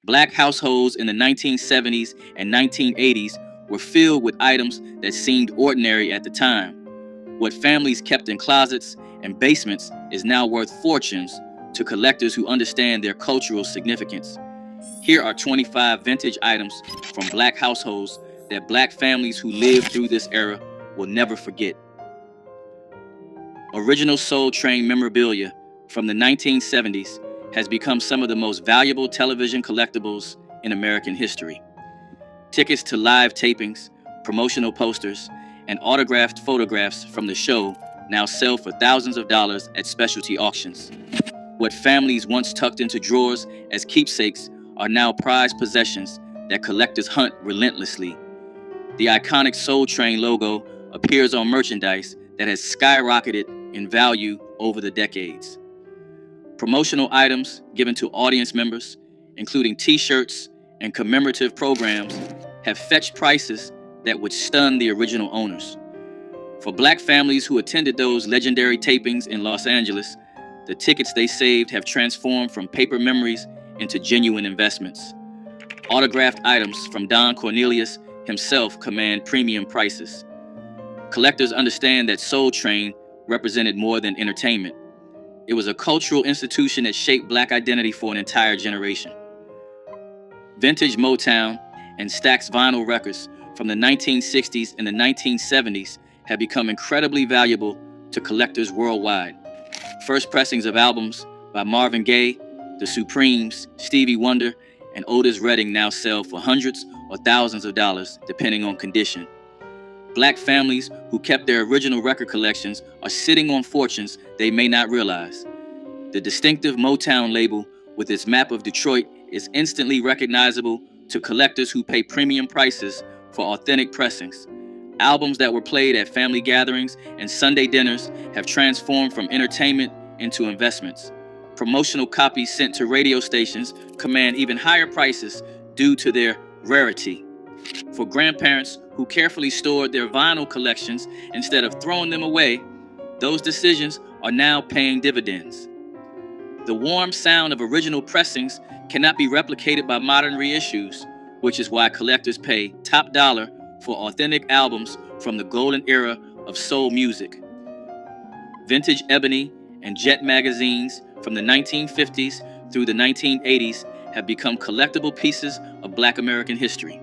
Black households in the 1970s and 1980s were filled with items that seemed ordinary at the time. What families kept in closets and basements is now worth fortunes to collectors who understand their cultural significance. Here are 25 vintage items from Black households that Black families who lived through this era will never forget. Original Soul Train memorabilia from the 1970s has become some of the most valuable television collectibles in American history. Tickets to live tapings, promotional posters, and autographed photographs from the show now sell for thousands of dollars at specialty auctions. What families once tucked into drawers as keepsakes are now prized possessions that collectors hunt relentlessly. The iconic Soul Train logo appears on merchandise that has skyrocketed in value over the decades. Promotional items given to audience members, including t-shirts and commemorative programs, have fetched prices that would stun the original owners. For Black families who attended those legendary tapings in Los Angeles, the tickets they saved have transformed from paper memories into genuine investments. Autographed items from Don Cornelius himself command premium prices. Collectors understand that Soul Train represented more than entertainment. It was a cultural institution that shaped Black identity for an entire generation. Vintage Motown and Stax vinyl records from the 1960s and the 1970s have become incredibly valuable to collectors worldwide. First pressings of albums by Marvin Gaye, The Supremes, Stevie Wonder, and Otis Redding now sell for hundreds or thousands of dollars, depending on condition. Black families who kept their original record collections are sitting on fortunes they may not realize. The distinctive Motown label with its map of Detroit is instantly recognizable to collectors who pay premium prices for authentic pressings. Albums that were played at family gatherings and Sunday dinners have transformed from entertainment into investments. Promotional copies sent to radio stations command even higher prices due to their rarity. For grandparents who carefully stored their vinyl collections instead of throwing them away, those decisions are now paying dividends. The warm sound of original pressings cannot be replicated by modern reissues, which is why collectors pay top dollar for authentic albums from the golden era of soul music. Vintage Ebony and Jet magazines from the 1950s through the 1980s have become collectible pieces of Black American history.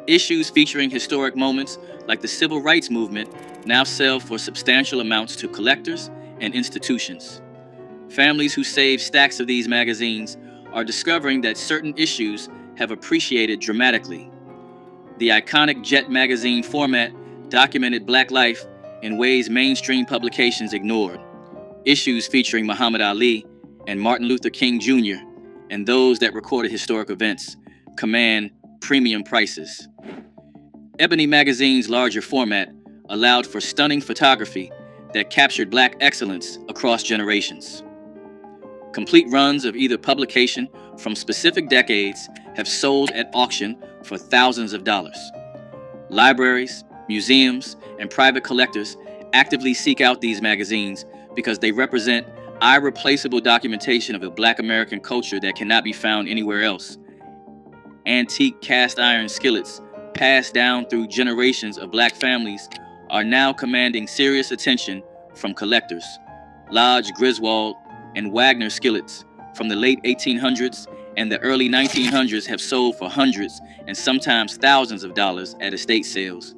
Issues featuring historic moments like the Civil Rights Movement now sell for substantial amounts to collectors and institutions. Families who save stacks of these magazines are discovering that certain issues have appreciated dramatically. The iconic Jet magazine format documented Black life in ways mainstream publications ignored. Issues featuring Muhammad Ali and Martin Luther King Jr. and those that recorded historic events command premium prices. Ebony magazine's larger format allowed for stunning photography that captured Black excellence across generations. Complete runs of either publication from specific decades have sold at auction for thousands of dollars. Libraries, museums, and private collectors actively seek out these magazines because they represent irreplaceable documentation of a Black American culture that cannot be found anywhere else. Antique cast iron skillets passed down through generations of Black families are now commanding serious attention from collectors. Lodge Griswold and Wagner skillets from the late 1800s and the early 1900s have sold for hundreds and sometimes thousands of dollars at estate sales.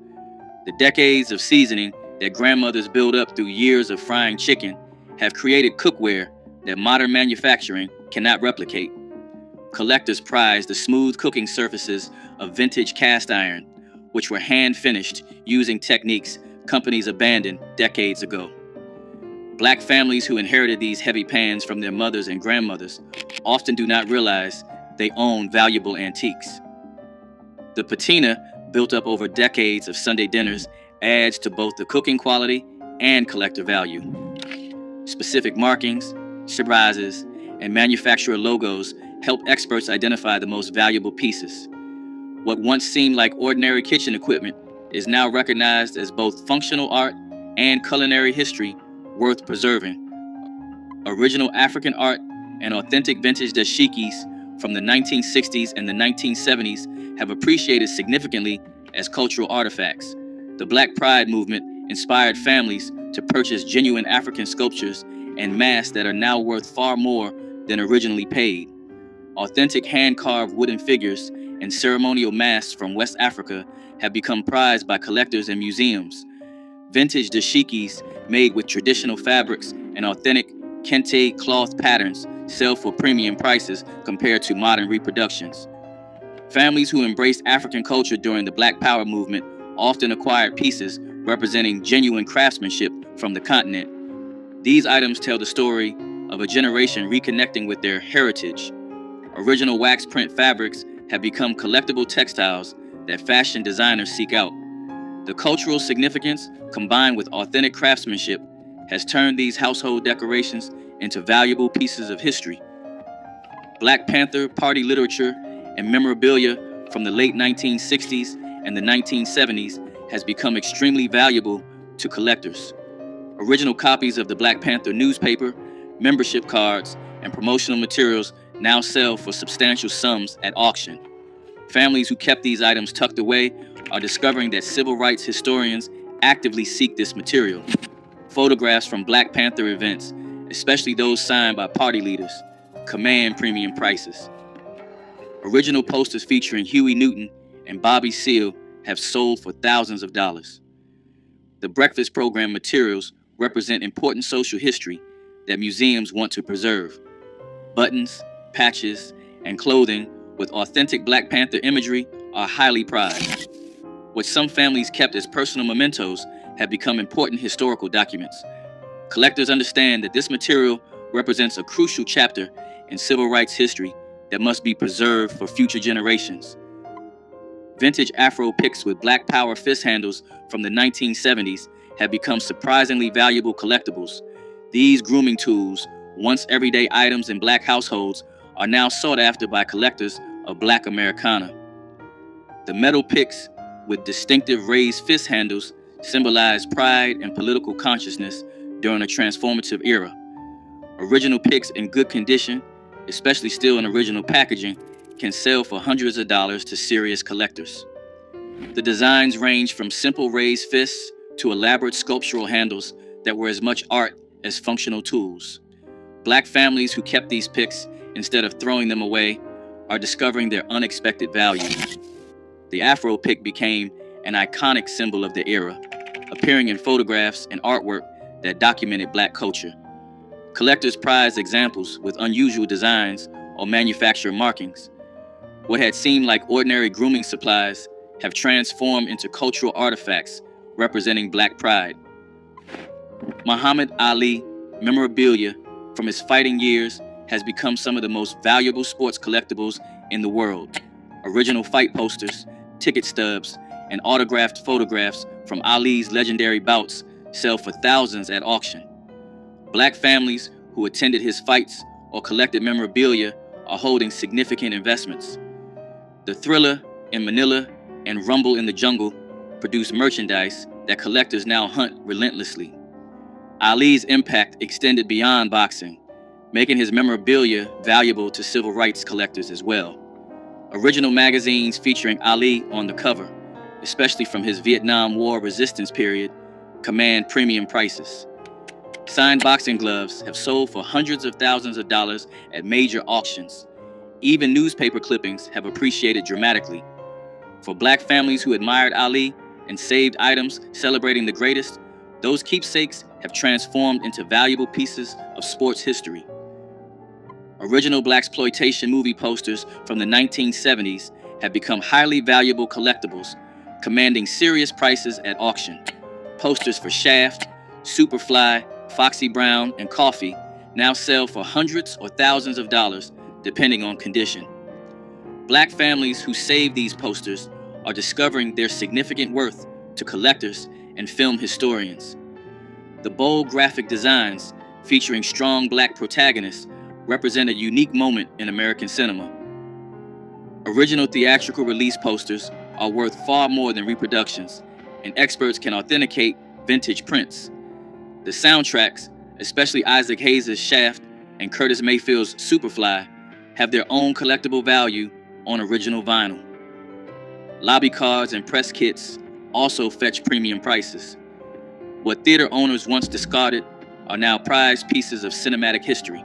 The decades of seasoning that grandmothers built up through years of frying chicken have created cookware that modern manufacturing cannot replicate. Collectors prize the smooth cooking surfaces of vintage cast iron, which were hand-finished using techniques companies abandoned decades ago. Black families who inherited these heavy pans from their mothers and grandmothers often do not realize they own valuable antiques. The patina, built up over decades of Sunday dinners, adds to both the cooking quality and collector value. Specific markings, surprises, and manufacturer logos help experts identify the most valuable pieces. What once seemed like ordinary kitchen equipment is now recognized as both functional art and culinary history worth preserving. Original African art and authentic vintage dashikis from the 1960s and the 1970s have appreciated significantly as cultural artifacts. The Black Pride movement inspired families to purchase genuine African sculptures and masks that are now worth far more than originally paid. Authentic hand-carved wooden figures and ceremonial masks from West Africa have become prized by collectors and museums. Vintage dashikis made with traditional fabrics and authentic kente cloth patterns sell for premium prices compared to modern reproductions. Families who embraced African culture during the Black Power movement often acquired pieces representing genuine craftsmanship from the continent. These items tell the story of a generation reconnecting with their heritage. Original wax print fabrics have become collectible textiles that fashion designers seek out. The cultural significance, combined with authentic craftsmanship, has turned these household decorations into valuable pieces of history. Black Panther party literature and memorabilia from the late 1960s and the 1970s has become extremely valuable to collectors. Original copies of the Black Panther newspaper, membership cards, and promotional materials now sell for substantial sums at auction. Families who kept these items tucked away are discovering that civil rights historians actively seek this material. Photographs from Black Panther events, especially those signed by party leaders, command premium prices. Original posters featuring Huey Newton and Bobby Seale have sold for thousands of dollars. The breakfast program materials represent important social history that museums want to preserve. Buttons, patches, and clothing with authentic Black Panther imagery are highly prized. What some families kept as personal mementos have become important historical documents. Collectors understand that this material represents a crucial chapter in civil rights history that must be preserved for future generations. Vintage Afro picks with Black Power fist handles from the 1970s have become surprisingly valuable collectibles. These grooming tools, once everyday items in Black households, are now sought after by collectors of Black Americana. The metal picks with distinctive raised fist handles symbolize pride and political consciousness during a transformative era. Original picks in good condition, especially still in original packaging, can sell for hundreds of dollars to serious collectors. The designs range from simple raised fists to elaborate sculptural handles that were as much art as functional tools. Black families who kept these picks instead of throwing them away are discovering their unexpected value. The Afro pick became an iconic symbol of the era, appearing in photographs and artwork that documented Black culture. Collectors prize examples with unusual designs or manufacturer markings. What had seemed like ordinary grooming supplies have transformed into cultural artifacts representing Black pride. Muhammad Ali memorabilia from his fighting years has become some of the most valuable sports collectibles in the world. Original fight posters, ticket stubs, and autographed photographs from Ali's legendary bouts sell for thousands at auction. Black families who attended his fights or collected memorabilia are holding significant investments. The Thriller in Manila and Rumble in the Jungle produce merchandise that collectors now hunt relentlessly. Ali's impact extended beyond boxing, making his memorabilia valuable to civil rights collectors as well. Original magazines featuring Ali on the cover, especially from his Vietnam War resistance period, command premium prices. Signed boxing gloves have sold for hundreds of thousands of dollars at major auctions. Even newspaper clippings have appreciated dramatically. For Black families who admired Ali and saved items celebrating the greatest, those keepsakes have transformed into valuable pieces of sports history. Original Blaxploitation movie posters from the 1970s have become highly valuable collectibles, commanding serious prices at auction. Posters for Shaft, Superfly, Foxy Brown, and Coffee now sell for hundreds or thousands of dollars, depending on condition. Black families who save these posters are discovering their significant worth to collectors and film historians. The bold graphic designs, featuring strong Black protagonists, represent a unique moment in American cinema. Original theatrical release posters are worth far more than reproductions, and experts can authenticate vintage prints. The soundtracks, especially Isaac Hayes' Shaft and Curtis Mayfield's Superfly, have their own collectible value on original vinyl. Lobby cards and press kits also fetch premium prices. What theater owners once discarded are now prized pieces of cinematic history.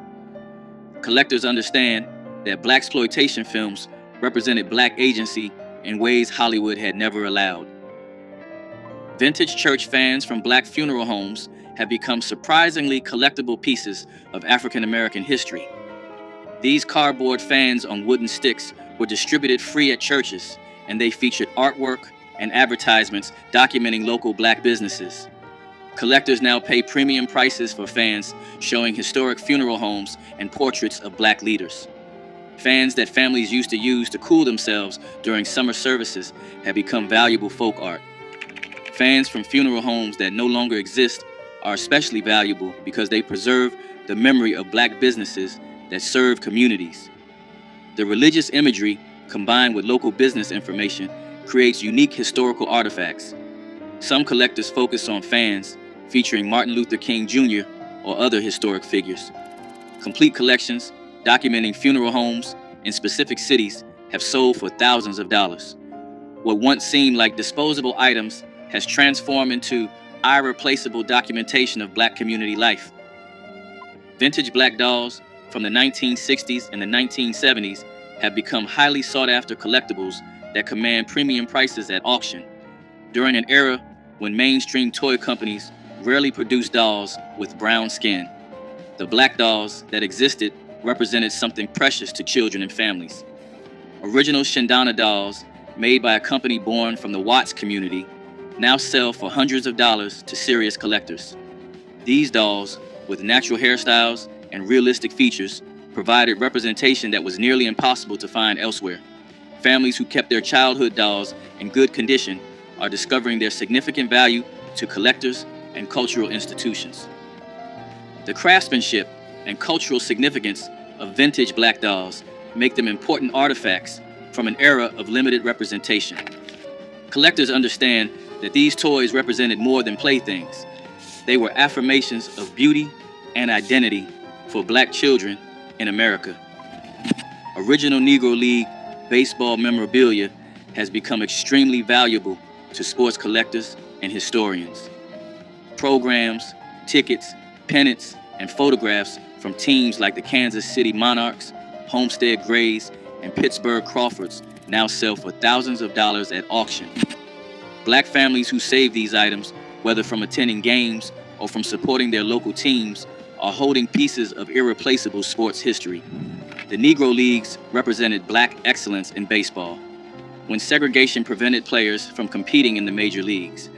Collectors understand that blaxploitation films represented Black agency in ways Hollywood had never allowed. Vintage church fans from Black funeral homes have become surprisingly collectible pieces of African American history. These cardboard fans on wooden sticks were distributed free at churches, and they featured artwork and advertisements documenting local Black businesses. Collectors now pay premium prices for fans showing historic funeral homes and portraits of Black leaders. Fans that families used to use to cool themselves during summer services have become valuable folk art. Fans from funeral homes that no longer exist are especially valuable because they preserve the memory of Black businesses that serve communities. The religious imagery, combined with local business information, creates unique historical artifacts. Some collectors focus on fans featuring Martin Luther King Jr. or other historic figures. Complete collections documenting funeral homes in specific cities have sold for thousands of dollars. What once seemed like disposable items has transformed into irreplaceable documentation of Black community life. Vintage Black dolls from the 1960s and the 1970s have become highly sought-after collectibles that command premium prices at auction. During an era when mainstream toy companies rarely produced dolls with brown skin, the Black dolls that existed represented something precious to children and families. Original Shindana dolls, made by a company born from the Watts community, now sell for hundreds of dollars to serious collectors. These dolls, with natural hairstyles and realistic features, provided representation that was nearly impossible to find elsewhere. Families who kept their childhood dolls in good condition are discovering their significant value to collectors and cultural institutions. The craftsmanship and cultural significance of vintage Black dolls make them important artifacts from an era of limited representation. Collectors understand that these toys represented more than playthings. They were affirmations of beauty and identity for Black children in America. Original Negro League baseball memorabilia has become extremely valuable to sports collectors and historians. Programs, tickets, pennants, and photographs from teams like the Kansas City Monarchs, Homestead Grays, and Pittsburgh Crawfords now sell for thousands of dollars at auction. Black families who save these items, whether from attending games or from supporting their local teams, are holding pieces of irreplaceable sports history. The Negro Leagues represented Black excellence in baseball, when segregation prevented players from competing in the major leagues.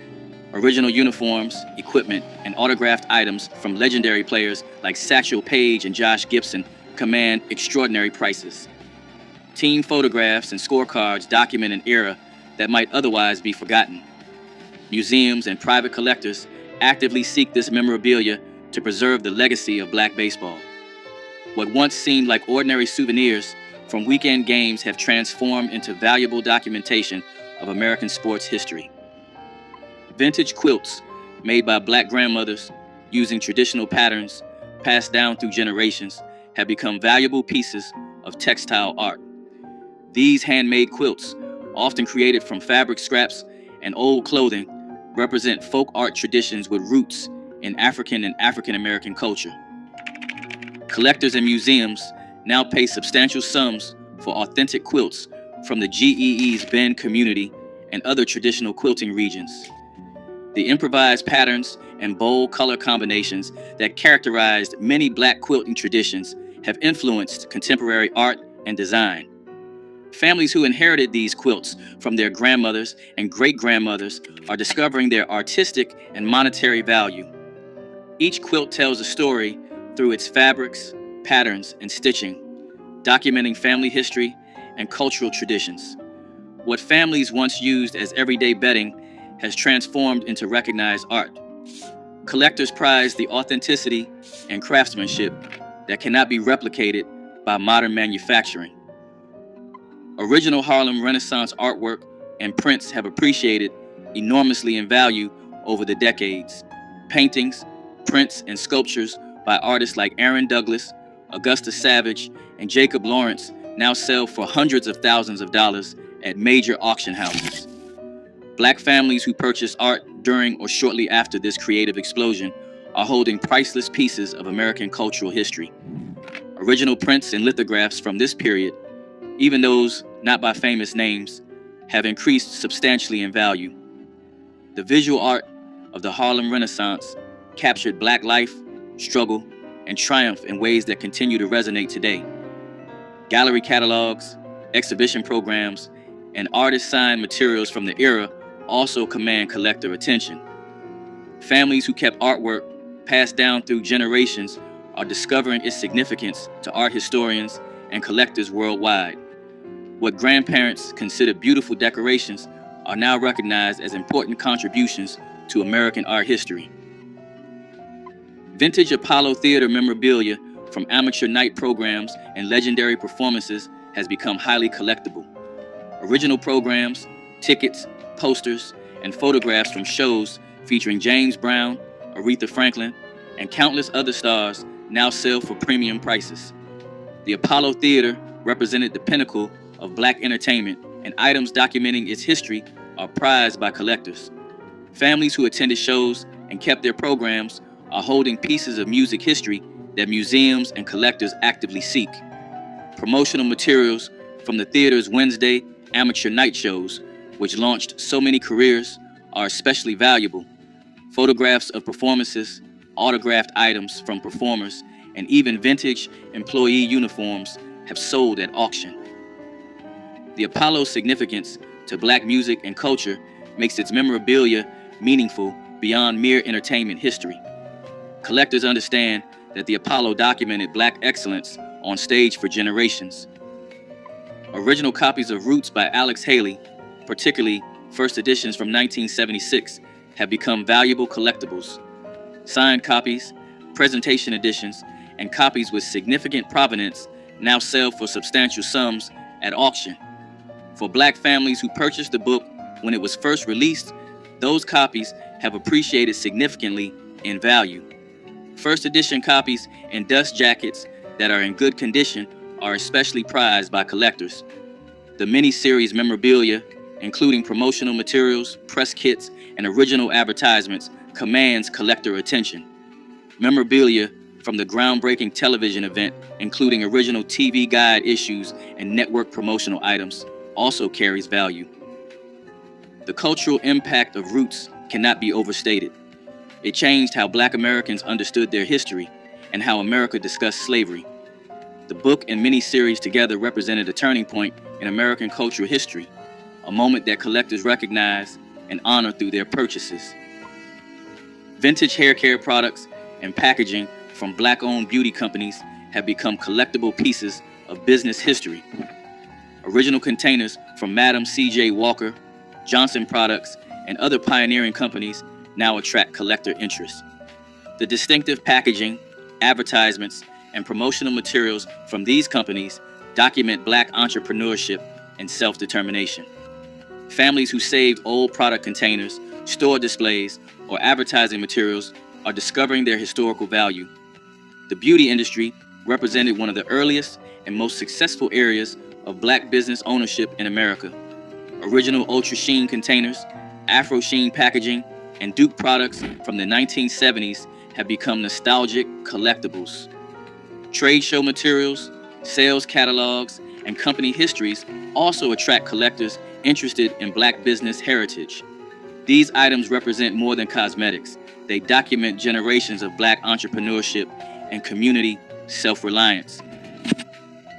Original uniforms, equipment, and autographed items from legendary players like Satchel Paige and Josh Gibson command extraordinary prices. Team photographs and scorecards document an era that might otherwise be forgotten. Museums and private collectors actively seek this memorabilia to preserve the legacy of Black baseball. What once seemed like ordinary souvenirs from weekend games have transformed into valuable documentation of American sports history. Vintage quilts made by Black grandmothers using traditional patterns passed down through generations have become valuable pieces of textile art. These handmade quilts, often created from fabric scraps and old clothing, represent folk art traditions with roots in African and African American culture. Collectors and museums now pay substantial sums for authentic quilts from the GEE's Bend community and other traditional quilting regions. The improvised patterns and bold color combinations that characterized many Black quilting traditions have influenced contemporary art and design. Families who inherited these quilts from their grandmothers and great-grandmothers are discovering their artistic and monetary value. Each quilt tells a story through its fabrics, patterns, and stitching, documenting family history and cultural traditions. What families once used as everyday bedding has transformed into recognized art. Collectors prize the authenticity and craftsmanship that cannot be replicated by modern manufacturing. Original Harlem Renaissance artwork and prints have appreciated enormously in value over the decades. Paintings, prints, and sculptures by artists like Aaron Douglas, Augusta Savage, and Jacob Lawrence now sell for hundreds of thousands of dollars at major auction houses. Black families who purchased art during or shortly after this creative explosion are holding priceless pieces of American cultural history. Original prints and lithographs from this period, even those not by famous names, have increased substantially in value. The visual art of the Harlem Renaissance captured Black life, struggle, and triumph in ways that continue to resonate today. Gallery catalogs, exhibition programs, and artist-signed materials from the era also command collector attention. Families who kept artwork passed down through generations are discovering its significance to art historians and collectors worldwide. What grandparents considered beautiful decorations are now recognized as important contributions to American art history. Vintage Apollo Theater memorabilia from amateur night programs and legendary performances has become highly collectible. Original programs, tickets, posters, and photographs from shows featuring James Brown, Aretha Franklin, and countless other stars now sell for premium prices. The Apollo Theater represented the pinnacle of Black entertainment, and items documenting its history are prized by collectors. Families who attended shows and kept their programs are holding pieces of music history that museums and collectors actively seek. Promotional materials from the theater's Wednesday amateur night shows, which launched so many careers, are especially valuable. Photographs of performances, autographed items from performers, and even vintage employee uniforms have sold at auction. The Apollo's significance to Black music and culture makes its memorabilia meaningful beyond mere entertainment history. Collectors understand that the Apollo documented Black excellence on stage for generations. Original copies of Roots by Alex Haley, particularly first editions from 1976, have become valuable collectibles. Signed copies, presentation editions, and copies with significant provenance now sell for substantial sums at auction. For Black families who purchased the book when it was first released, those copies have appreciated significantly in value. First edition copies and dust jackets that are in good condition are especially prized by collectors. The mini-series memorabilia, including promotional materials, press kits, and original advertisements, commands collector attention. Memorabilia from the groundbreaking television event, including original TV guide issues and network promotional items, also carries value. The cultural impact of Roots cannot be overstated. It changed how Black Americans understood their history and how America discussed slavery. The book and mini-series together represented a turning point in American cultural history, a moment that collectors recognize and honor through their purchases. Vintage hair care products and packaging from Black-owned beauty companies have become collectible pieces of business history. Original containers from Madam C.J. Walker, Johnson Products, and other pioneering companies now attract collector interest. The distinctive packaging, advertisements, and promotional materials from these companies document Black entrepreneurship and self-determination. Families who saved old product containers, store displays, or advertising materials are discovering their historical value. The beauty industry represented one of the earliest and most successful areas of Black business ownership in America. Original Ultra Sheen containers, Afro Sheen packaging, and Duke products from the 1970s have become nostalgic collectibles. Trade show materials, sales catalogs, and company histories also attract collectors interested in Black business heritage. These items represent more than cosmetics. They document generations of Black entrepreneurship and community self-reliance.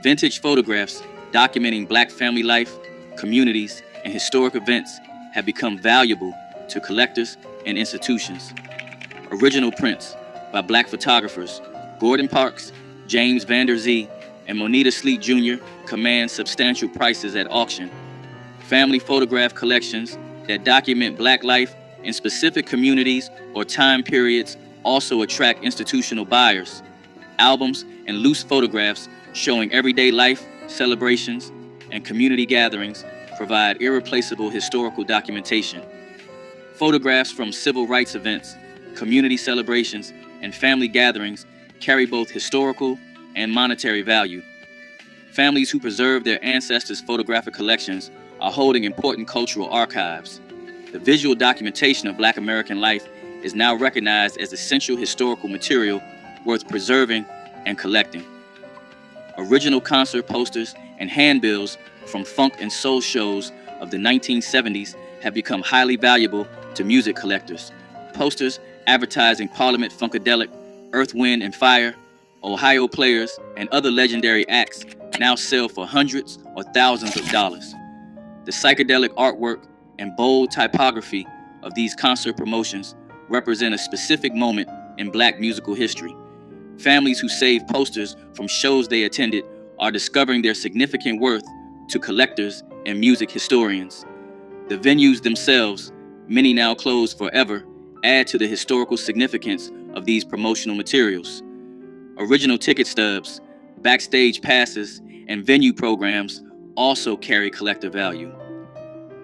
Vintage photographs documenting Black family life, communities, and historic events have become valuable to collectors and institutions. Original prints by Black photographers Gordon Parks, James Vander Zee, and Moneta Sleet Jr. command substantial prices at auction. Family photograph collections that document Black life in specific communities or time periods also attract institutional buyers. Albums and loose photographs showing everyday life, celebrations, and community gatherings provide irreplaceable historical documentation. Photographs from civil rights events, community celebrations, and family gatherings carry both historical and monetary value. Families who preserve their ancestors' photographic collections are holding important cultural archives. The visual documentation of Black American life is now recognized as essential historical material worth preserving and collecting. Original concert posters and handbills from funk and soul shows of the 1970s have become highly valuable to music collectors. Posters advertising Parliament Funkadelic, Earth, Wind and Fire, Ohio Players, and other legendary acts now sell for hundreds or thousands of dollars. The psychedelic artwork and bold typography of these concert promotions represent a specific moment in Black musical history. Families who save posters from shows they attended are discovering their significant worth to collectors and music historians. The venues themselves, many now closed forever, add to the historical significance of these promotional materials. Original ticket stubs, backstage passes, and venue programs also carry collector value.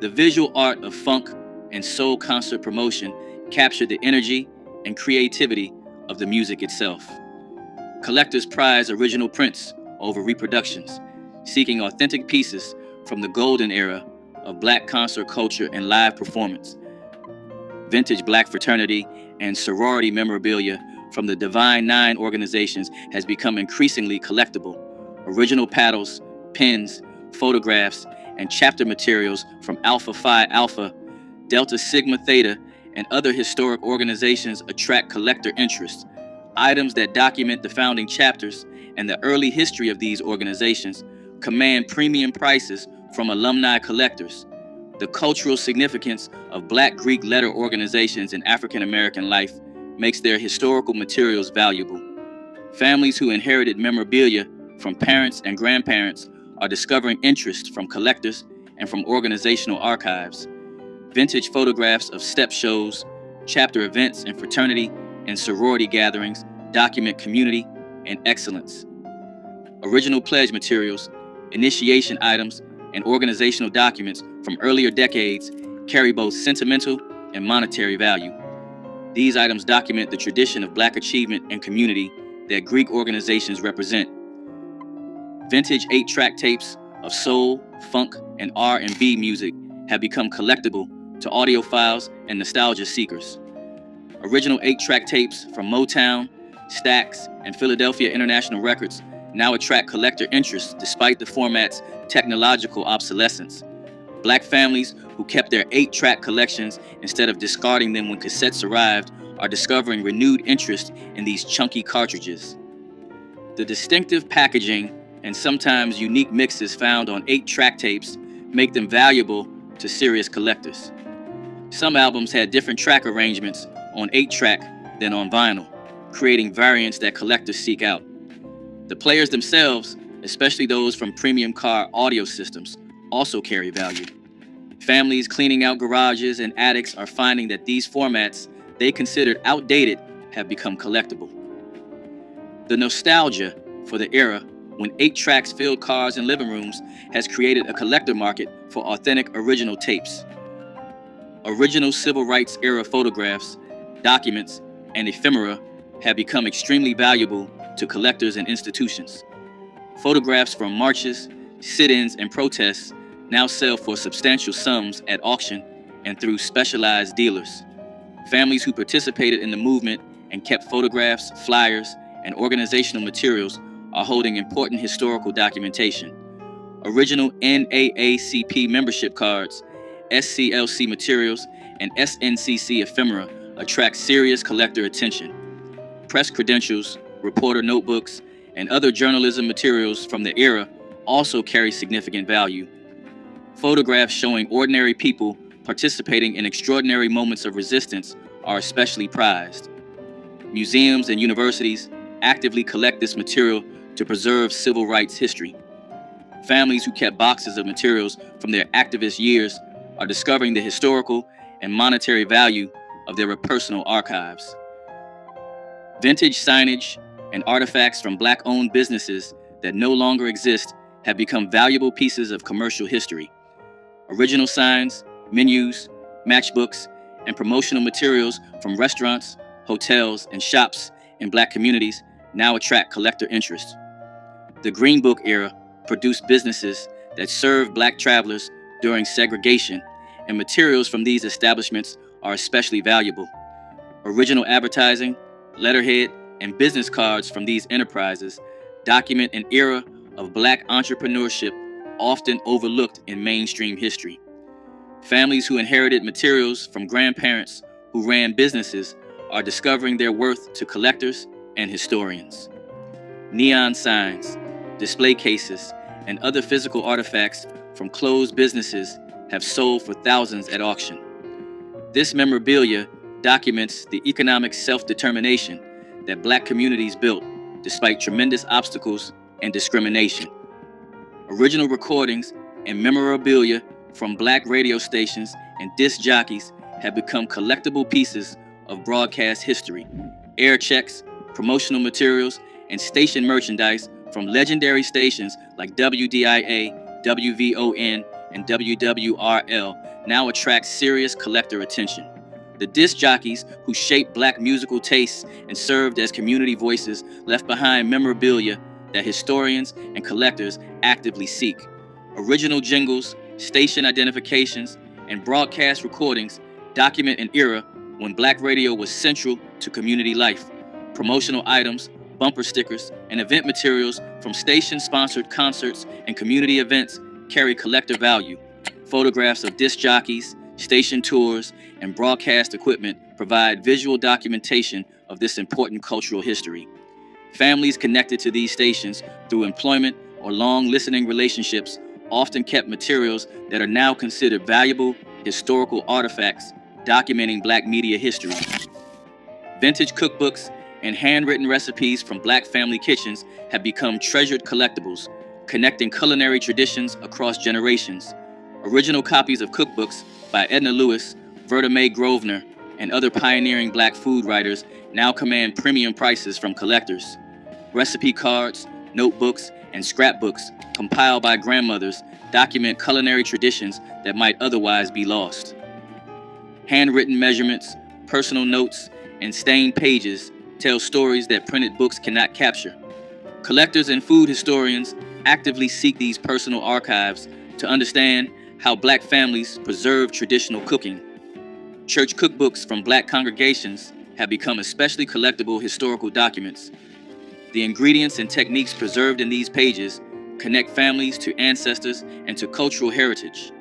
The visual art of funk and soul concert promotion captured the energy and creativity of the music itself. Collectors prize original prints over reproductions, seeking authentic pieces from the golden era of Black concert culture and live performance. Vintage Black fraternity and sorority memorabilia from the Divine Nine organizations has become increasingly collectible. Original paddles, pins, photographs, and chapter materials from Alpha Phi Alpha, Delta Sigma Theta, and other historic organizations attract collector interest. Items that document the founding chapters and the early history of these organizations command premium prices from alumni collectors. The cultural significance of Black Greek letter organizations in African American life makes their historical materials valuable. Families who inherited memorabilia from parents and grandparents are discovering interest from collectors and from organizational archives. Vintage photographs of step shows, chapter events, and fraternity and sorority gatherings document community and excellence. Original pledge materials, initiation items, and organizational documents from earlier decades carry both sentimental and monetary value. These items document the tradition of Black achievement and community that Greek organizations represent. Vintage 8-track tapes of soul, funk, and R&B music have become collectible to audiophiles and nostalgia seekers. Original 8-track tapes from Motown, Stax, and Philadelphia International Records now attract collector interest despite the format's technological obsolescence. Black families who kept their 8-track collections instead of discarding them when cassettes arrived are discovering renewed interest in these chunky cartridges. The distinctive packaging and sometimes unique mixes found on 8-track tapes make them valuable to serious collectors. Some albums had different track arrangements on 8-track than on vinyl, creating variants that collectors seek out. The players themselves, especially those from premium car audio systems, also carry value. Families cleaning out garages and attics are finding that these formats they considered outdated have become collectible. The nostalgia for the era when 8-tracks filled cars and living rooms has created a collector market for authentic original tapes. Original civil rights era photographs, documents, and ephemera have become extremely valuable to collectors and institutions. Photographs from marches, sit-ins, and protests now sell for substantial sums at auction and through specialized dealers. Families who participated in the movement and kept photographs, flyers, and organizational materials are holding important historical documentation. Original NAACP membership cards, SCLC materials, and SNCC ephemera attract serious collector attention. Press credentials, reporter notebooks, and other journalism materials from the era also carry significant value. Photographs showing ordinary people participating in extraordinary moments of resistance are especially prized. Museums and universities actively collect this material to preserve civil rights history. Families who kept boxes of materials from their activist years are discovering the historical and monetary value of their personal archives. Vintage signage and artifacts from Black-owned businesses that no longer exist have become valuable pieces of commercial history. Original signs, menus, matchbooks, and promotional materials from restaurants, hotels, and shops in Black communities now attract collector interest. The Green Book era produced businesses that served Black travelers during segregation, and materials from these establishments are especially valuable. Original advertising, letterhead, and business cards from these enterprises document an era of Black entrepreneurship often overlooked in mainstream history. Families who inherited materials from grandparents who ran businesses are discovering their worth to collectors and historians. Neon signs, display cases, and other physical artifacts from closed businesses have sold for thousands at auction. This memorabilia documents the economic self-determination that Black communities built despite tremendous obstacles and discrimination. Original recordings and memorabilia from Black radio stations and disc jockeys have become collectible pieces of broadcast history. Air checks, promotional materials, and station merchandise from legendary stations like WDIA, WVON, and WWRL now attract serious collector attention. The disc jockeys who shaped Black musical tastes and served as community voices left behind memorabilia that historians and collectors actively seek. Original jingles, station identifications, and broadcast recordings document an era when Black radio was central to community life. Promotional items, bumper stickers, and event materials from station-sponsored concerts and community events carry collector value. Photographs of disc jockeys, station tours, and broadcast equipment provide visual documentation of this important cultural history. Families connected to these stations through employment or long listening relationships often kept materials that are now considered valuable historical artifacts documenting Black media history. Vintage cookbooks and handwritten recipes from Black family kitchens have become treasured collectibles, connecting culinary traditions across generations. Original copies of cookbooks by Edna Lewis, Verta Mae Grosvenor, and other pioneering Black food writers now command premium prices from collectors. Recipe cards, notebooks, and scrapbooks compiled by grandmothers document culinary traditions that might otherwise be lost. Handwritten measurements, personal notes, and stained pages tell stories that printed books cannot capture. Collectors and food historians actively seek these personal archives to understand how Black families preserve traditional cooking. Church cookbooks from Black congregations have become especially collectible historical documents. The ingredients and techniques preserved in these pages connect families to ancestors and to cultural heritage.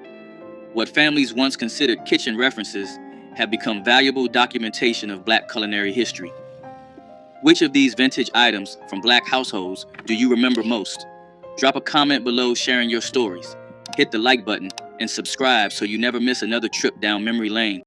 What families once considered kitchen references have become valuable documentation of Black culinary history. Which of these vintage items from Black households do you remember most? Drop a comment below sharing your stories. Hit the like button and subscribe so you never miss another trip down memory lane.